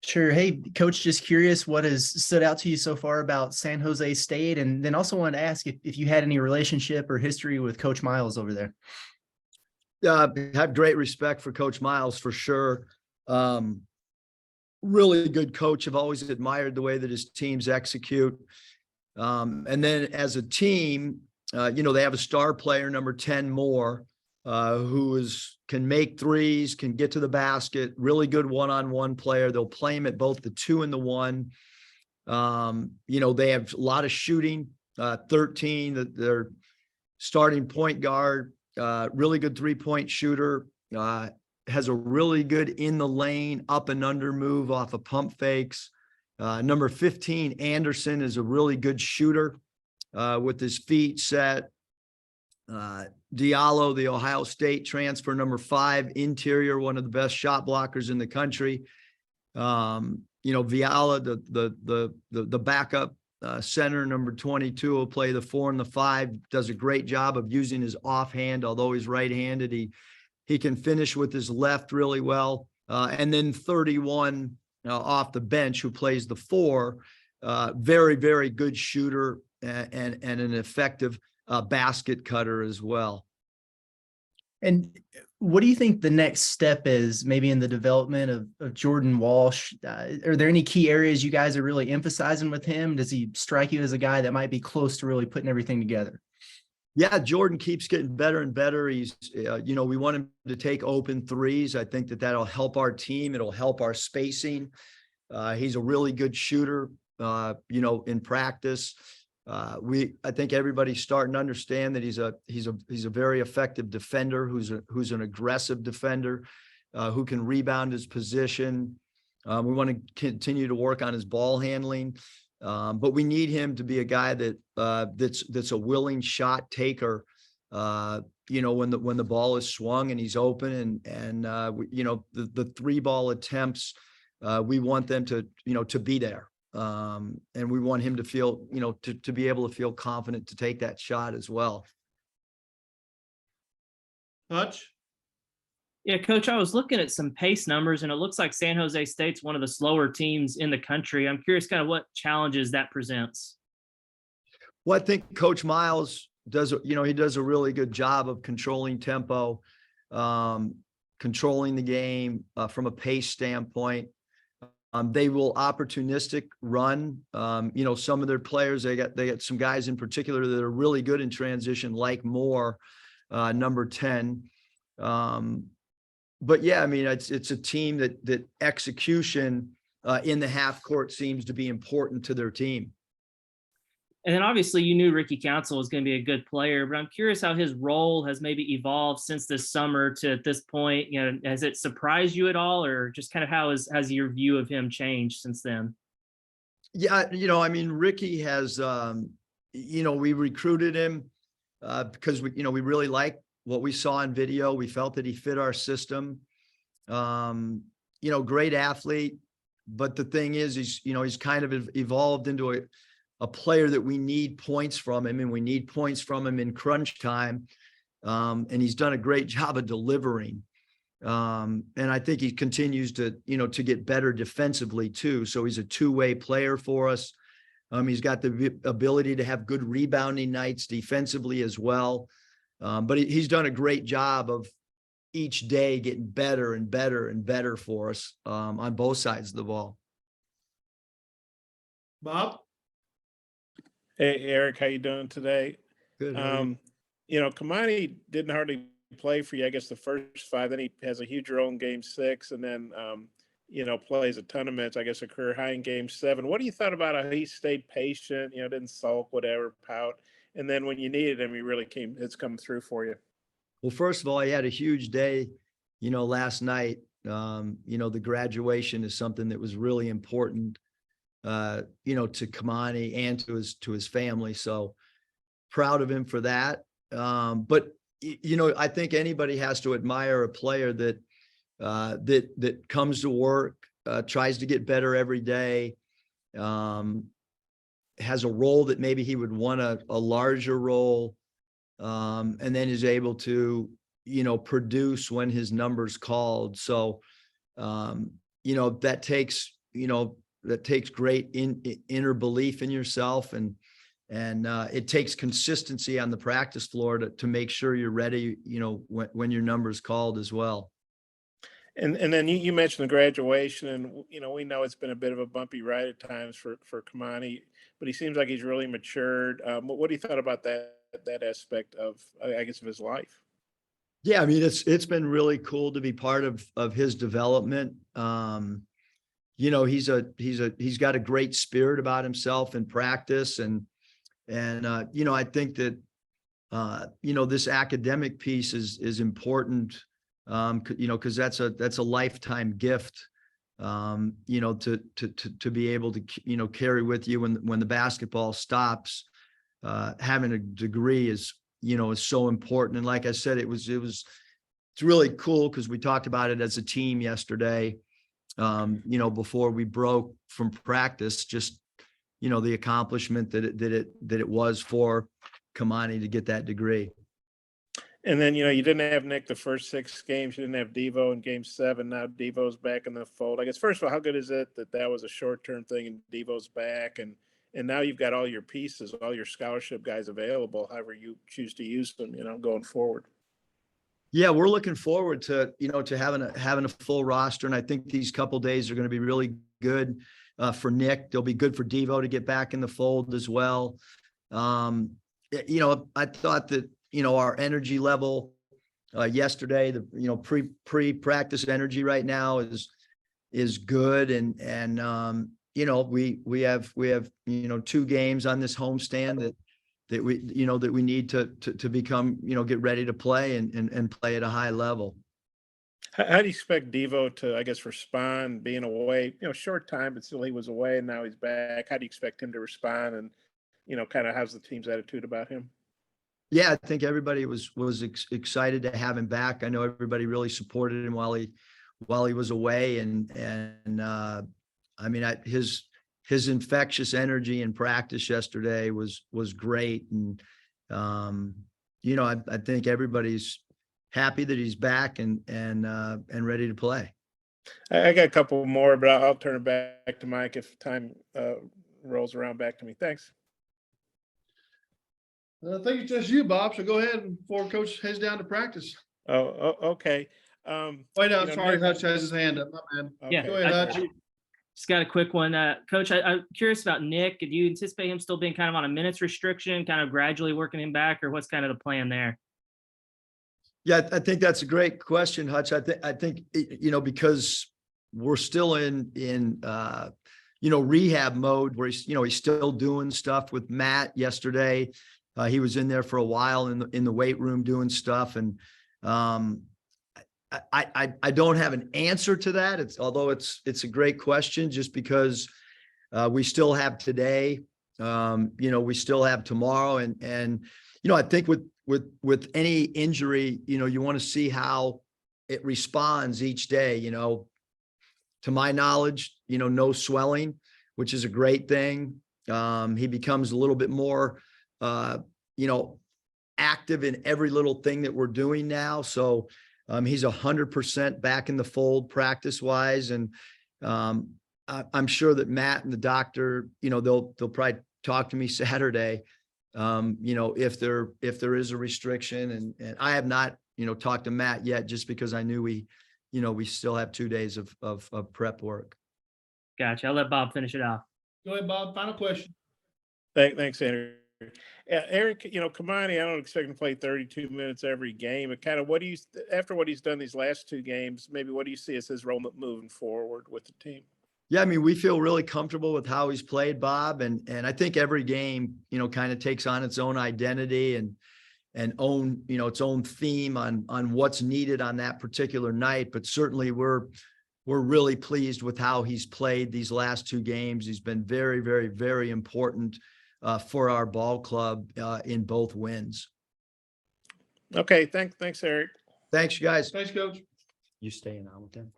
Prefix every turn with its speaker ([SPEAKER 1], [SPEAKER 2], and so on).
[SPEAKER 1] Sure. Hey, Coach, just curious what has stood out to you so far about San Jose State? And then also wanted to ask if you had any relationship or history with Coach Miles over there.
[SPEAKER 2] Have great respect for Coach Miles for sure. Really good coach. I've always admired the way that his teams execute. And then as a team, they have a star player, number 10 Moore, who can make threes, can get to the basket, really good one-on-one player. They'll play him at both the 2 and the 1. They have a lot of shooting, 13, their starting point guard, really good 3-point shooter, has a really good in the lane, up and under move off of pump fakes. Number 15, Anderson, is a really good shooter with his feet set. Diallo, the Ohio State transfer, number 5, interior, one of the best shot blockers in the country. Viala, the backup center, number 22, will play the 4 and the 5, does a great job of using his offhand, although he's right-handed. He can finish with his left really well. And then 31 off the bench, who plays the 4, very, very good shooter and an effective basket cutter as well.
[SPEAKER 1] And what do you think the next step is, maybe in the development of Jordan Walsh? Are there any key areas you guys are really emphasizing with him? Does he strike you as a guy that might be close to really putting everything together?
[SPEAKER 2] Yeah, Jordan keeps getting better and better. He's, we want him to take open threes. I think that'll help our team. It'll help our spacing. He's a really good shooter, in practice. I think everybody's starting to understand that he's a very effective defender, who's an aggressive defender, who can rebound his position. We want to continue to work on his ball handling. But we need him to be a guy that's a willing shot taker, when the ball is swung and he's open, and the 3-ball attempts, we want them to be there. And we want him to feel, to be able to feel confident to take that shot as well.
[SPEAKER 3] Hutch?
[SPEAKER 4] Yeah, Coach, I was looking at some pace numbers, and it looks like San Jose State's one of the slower teams in the country. I'm curious kind of what challenges that presents.
[SPEAKER 2] Well, I think Coach Miles does, he does a really good job of controlling tempo, controlling the game from a pace standpoint. They will opportunistic run. Some of their players, they got some guys in particular that are really good in transition, like Moore, number 10. But yeah, I mean, it's a team that execution in the half court seems to be important to their team.
[SPEAKER 4] And then obviously you knew Ricky Council was going to be a good player, but I'm curious how his role has maybe evolved since this summer to at this point. Has it surprised you at all, or just kind of how has your view of him changed since then?
[SPEAKER 2] Yeah, I mean, Ricky has, we recruited him because we really like what we saw in video. We felt that he fit our system. Great athlete, but the thing is, he's kind of evolved into a player that we need points from him, and we need points from him in crunch time. And he's done a great job of delivering. And I think he continues to get better defensively too. So he's a two-way player for us. He's got the ability to have good rebounding nights defensively as well. But he's done a great job of each day getting better and better and better for us on both sides of the ball.
[SPEAKER 3] Bob?
[SPEAKER 5] Hey, Eric, how you doing today?
[SPEAKER 2] Good.
[SPEAKER 5] Kamani didn't hardly play for you, I guess, the first 5. Then he has a huge role in Game 6, and then, plays a ton of minutes, I guess, a career high in Game 7. What do you thought about how he stayed patient, didn't sulk, whatever, pout? And then when you needed him, he really it's come through for you.
[SPEAKER 2] Well, first of all, he had a huge day, last night. The graduation is something that was really important, to Kamani and to his family. So proud of him for that. But, I think anybody has to admire a player that comes to work, tries to get better every day, has a role that maybe he would want a larger role, and then is able to, produce when his number's called. So, that takes, that takes great inner belief in yourself, and it takes consistency on the practice floor to make sure you're ready, when your number is called as well.
[SPEAKER 5] And then you mentioned the graduation, and we know it's been a bit of a bumpy ride at times for Kamani, but he seems like he's really matured. What do you thought about that aspect of, I guess, of his life?
[SPEAKER 2] Yeah, I mean, it's been really cool to be part of his development. He's got a great spirit about himself in practice, and I think that this academic piece is important, because that's a lifetime gift, to be able to carry with you when the basketball stops. Having a degree is so important. And like I said, it's really cool because we talked about it as a team yesterday, before we broke from practice, just, the accomplishment that it was for Kamani to get that degree.
[SPEAKER 5] And then, you didn't have Nick the first 6 games. You didn't have Devo in game 7. Now Devo's back in the fold. I guess, first of all, how good is it that was a short-term thing and Devo's back? And now you've got all your pieces, all your scholarship guys available, however you choose to use them, going forward.
[SPEAKER 2] Yeah, we're looking forward to, to having a full roster. And I think these couple days are going to be really good for Nick. They'll be good for Devo to get back in the fold as well. I thought that, our energy level yesterday, the pre-practice energy right now is good. And we have 2 games on this homestand that we need to become, get ready to play and play at a high level.
[SPEAKER 5] How do you expect Devo to, I guess, respond being away, short time, but still he was away and now he's back? How do you expect him to respond? And, kind of how's the team's attitude about him?
[SPEAKER 2] Yeah, I think everybody was excited to have him back. I know everybody really supported him while he was away. And I mean, his infectious energy in practice yesterday was great. And, I think everybody's happy that he's back and ready to play.
[SPEAKER 5] I got a couple more, but I'll turn it back to Mike if time rolls around back to me. Thanks.
[SPEAKER 3] I think it's just you, Bob. So go ahead before Coach heads down to practice.
[SPEAKER 5] Oh, okay.
[SPEAKER 3] Wait, no, sorry, Hutch has his hand up. My bad.
[SPEAKER 4] Yeah,
[SPEAKER 3] Go ahead, Hutch.
[SPEAKER 4] Just got a quick one. Coach, I'm curious about Nick. Do you anticipate him still being kind of on a minutes restriction, kind of gradually working him back, or what's kind of the plan there?
[SPEAKER 2] Yeah, I think that's a great question, Hutch. I think because we're still in rehab mode where he's still doing stuff with Matt yesterday. He was in there for a while in the weight room doing stuff. And I don't have an answer to that. Although it's a great question, just because we still have today, we still have tomorrow. And I think with any injury, you want to see how it responds each day. To my knowledge, no swelling, which is a great thing. He becomes a little bit more active in every little thing that we're doing now. So he's 100% back in the fold practice wise. And I'm sure that Matt and the doctor, they'll probably talk to me Saturday, if there is a restriction. And I have not, talked to Matt yet, just because I knew we still have 2 days of prep work.
[SPEAKER 4] Gotcha. I'll let Bob finish it off.
[SPEAKER 3] Go ahead, Bob. Final question.
[SPEAKER 5] Thanks, Andrew. Eric, Kamani, I don't expect him to play 32 minutes every game. But kind of after what he's done these last 2 games, maybe what do you see as his role moving forward with the team?
[SPEAKER 2] Yeah, I mean, we feel really comfortable with how he's played, Bob. And I think every game, kind of takes on its own identity and own, its own theme on what's needed on that particular night. But certainly we're really pleased with how he's played these last 2 games. He's been very, very, very important for our ball club in both wins.
[SPEAKER 5] Okay. Thanks, Eric.
[SPEAKER 2] Thanks, you guys.
[SPEAKER 3] Thanks, Coach.
[SPEAKER 2] You staying on with them?